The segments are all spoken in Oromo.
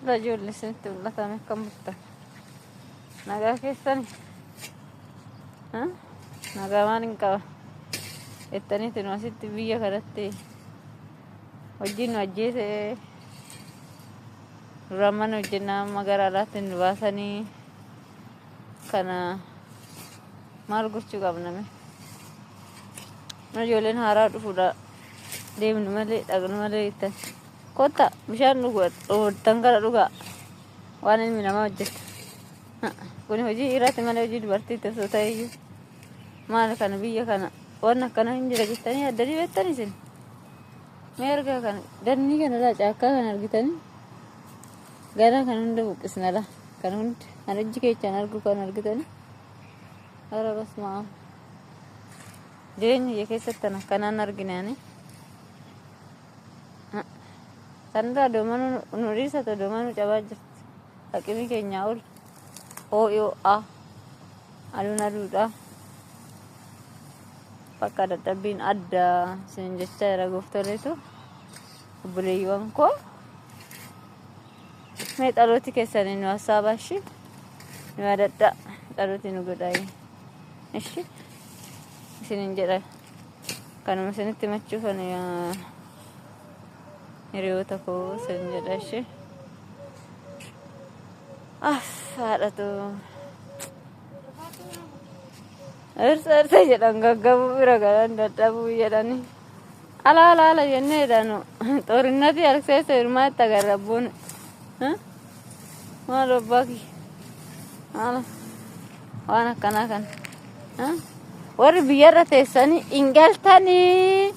Rajoollee isinitti mul'atame akkam bultan? Nagaa keessani? Nagaa maaliin qaba? Jettaniitu nu asitti biyya kanatti hojiin nu ajjeese duraan mana hojjennaa magaalaatti nu baasanii kana maal gochuu qabname? Ijoolleen haaraa dhufuudha deemnu malee dhaqnu malee jettan kottaa bishaan dhugatan kana dhugaa waan ilmi namaa hojjeta. Kun hojii dhiiraati malee hojii dubartiitti osoo ta'eyyuu maal kana biyya kana waan akkana hin jira jettanii addanii beektan isin mee argaa kana dannii kanarraa caakkaa kan argitanii garaa kan hunda buqqisnala kan hundi kan ijji keechaan argu kan argitanii ara basmaa jireenya biyya keessatti akkanaan arginaani kanirraa doomanu nu dhiisata doomanu cabaa jirti haqimii keenyaa ol OOA aduun aduudha bakka dadhabbiin addaa isin jechaa jira gooftoleetu obboleeyyiiwwan koo mee dhalooti keessanii nu hasaabaa ishii nu yaadadhaa dhalooti nu godhaayi ishii isinin jedha kanuma isinitti machuufan hiriyoota koo isin jedha ishii haadhatu irsa jedhan gaggabuu bira galan dadhabuu jedhanii ala jennee jedhanu xorinnati harkseessa hirmaatti agarrabbuun maal obbaaki maala waan akkanaa kan warri biyyarra teessanii ingaltanii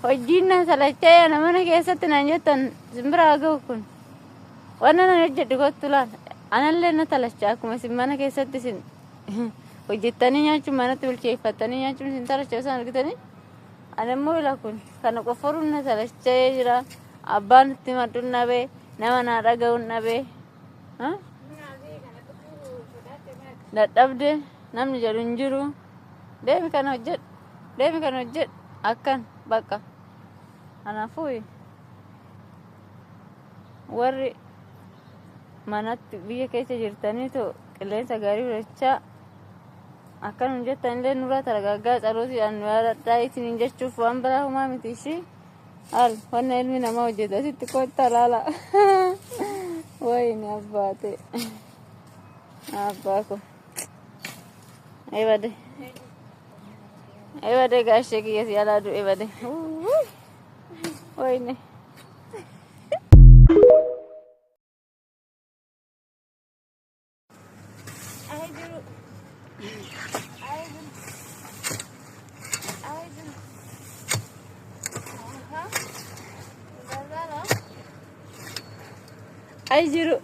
hojiin nan salachee ana mana keessatti nan jettan simbira ga'u kun waan nan hojjedhu kottu laala anallee na talachaa akkuma isin mana keessatti isin hojjettanii nyaachuun manatti bilcheeffattanii nyaachuun isin talachaa isaan argitanii anammoo ila kun kana qofaruun na talachee jira abbaan itti madduun nabee nama naa dhaga'uun nabee dadhabde namni jedhu hin jiru deemi kana hojjedhu akkan bakka kanaafuu warri manatti biyya keessa jirtaniitu qilleensa gaarii fudhachaa akkan hin jettanillee nurraa targaggaa calootiidhaan nu yaadadhaa isin jechuuf waan biraa humaa miti ishii haal wanna ilmi namaa hojjeta asitti kottaa laala wayini abbaate abbaa ko ebade gaashee kiyya si alaa du'e bade wayini Ay jiru.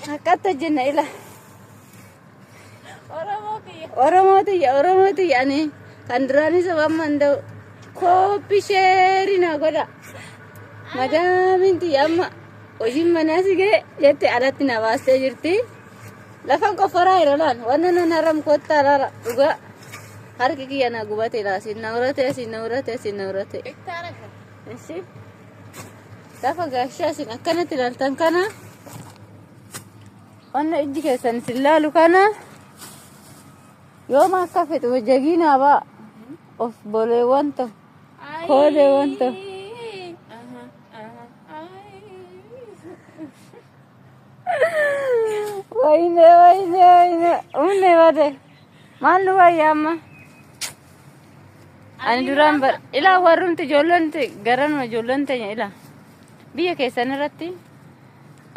Akkatta jenna ila. Oromooti yaani kan duraanii sabab manda'u kooppi sheerii na godha. Madaaminti amma hojiin manaa si ga'e jette alatti na baastee jirti. Lafan qofaraa jira laan wanna nan haram kottaa laala dhugaa harki kiyya na gubate laa sinna urate. Ishi. Gaafa gaashaa isin akkanatti ilaaltan kana wanna ijji keessan isin laalu kana yooma akka fedhu hojjagiinaa ba'a of boleewwan ta'u kooleewwan ta'u wayne humne bade maal nu wayya amma ani duraan bar ilaa warrumti ijoollonti garanuma ijoollon teenya ilaa biyya keessan irratti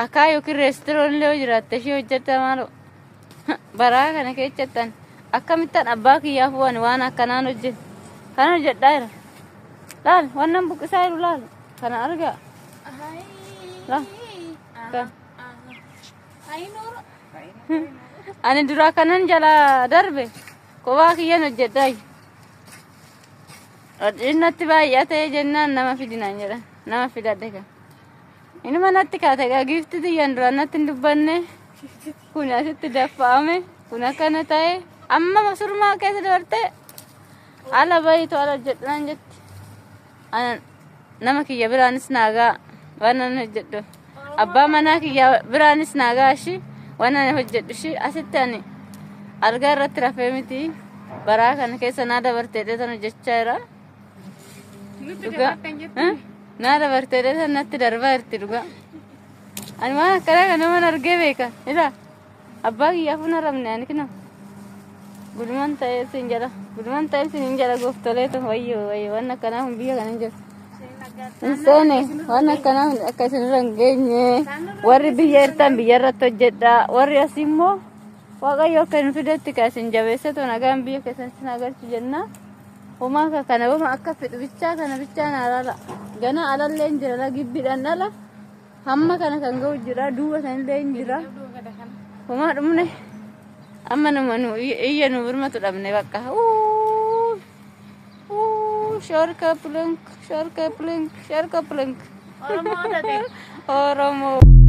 akkaa yookiin reestoroonillee yoo jiraatte ishee hojjetta maalo baraa kana keessattan akkamittan abbaa kiyyaaf waan akkanaan hojjetu kana hojjedhaa jira laal wannan buqqisaa jiru laal kana argaa laal ani duraa kanan jala darbe kophaa kiyyan hojjedhaa innatti baay'atee jennaan nama fidinaan jedhan nama fidadhe kan inuma natti kaate gifti xiyyan duraan natti hin dubbanne kun asitti daffa'ame kun akkana ta'e amma masurmaa keessa dabarte ala bayitu ala hojjedhaan jetti anan nama kiyya biraanis naagaa waan ani hojjedhu abbaa manaa kiyya biraanis naagaa shi waan ani hojjedhu shi asitti ani algaa irratti rafee miti baraa kana keessa naa dabartee dheetan hojjechaa jira dhugaa naa dabartee dheetan natti darbaa jirti dhugaa ani waan akkanaa kana man argee beeka ilaa abbaa kiyyaaf hin haramne ani kina gudumaan ta'ee siin jala gudumaan ta'ee siin jala gooftoleetu wayyoo wayyoo waan akkanaa kun biyya kana hin jiru Insane waan akkanaa kun akka isinirra hin geenye warri biyya irtaan biyya irratti hojjedha warri asii immoo waaqayyo akka hin fidetti ka isin jabeessatu nagaan biyya keessatti nagarchu jenna homaa kana wama akka fedhu bichaa kana bichaan alaala gana alallee hin jira la gibbiidhaan ala hamma kana kan ga'u jira duuba sanillee hin jira homaa dhumne amma namanu iyya nu birmatu dhabne bakka Sharka plunk. Oromo.